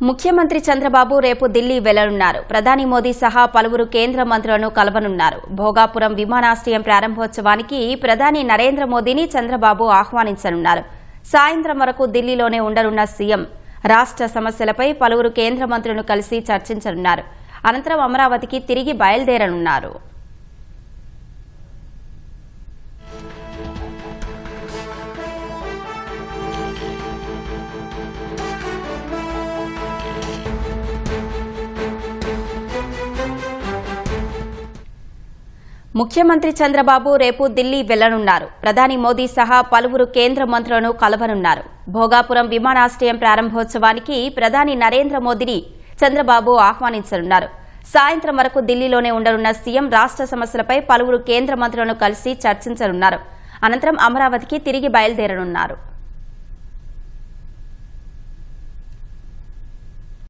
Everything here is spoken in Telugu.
ముఖ్యమంత్రి చంద్రబాబు రేపు ఢిల్లీ వెళ్లనున్నారు. ప్రధాని మోదీ సహా పలువురు కేంద్ర మంత్రులను కలవనున్నారు. భోగాపురం విమానాశ్రయం ప్రారంభోత్సవానికి ప్రధాని నరేంద్ర మోదీని చంద్రబాబు ఆహ్వానించనున్నారు. సాయంత్రం వరకు ఢిల్లీలోనే ఉండనున్న సీఎం రాష్ట్ర సమస్యలపై పలువురు కేంద్ర మంత్రులను కలిసి చర్చించనున్నారు. అనంతరం అమరావతికి తిరిగి బయలుదేరనున్నారు. ముఖ్యమంత్రి చంద్రబాబు రేపు ఢిల్లీ వెళ్లనున్నారు. ప్రధాని మోదీ సహా పలువురు కేంద్ర మంత్రులను కలవనున్నారు. భోగాపురం విమానాశ్రయం ప్రారంభోత్సవానికి ప్రధాని నరేంద్ర మోదీని చంద్రబాబు ఆహ్వానించనున్నారు. సాయంత్రం వరకు ఢిల్లీలోనే ఉండనున్న సీఎం రాష్ట్ర సమస్యలపై పలువురు కేంద్ర మంత్రులను కలిసి చర్చించనున్నారు. అనంతరం అమరావతికి తిరిగి బయలుదేరనున్నారు.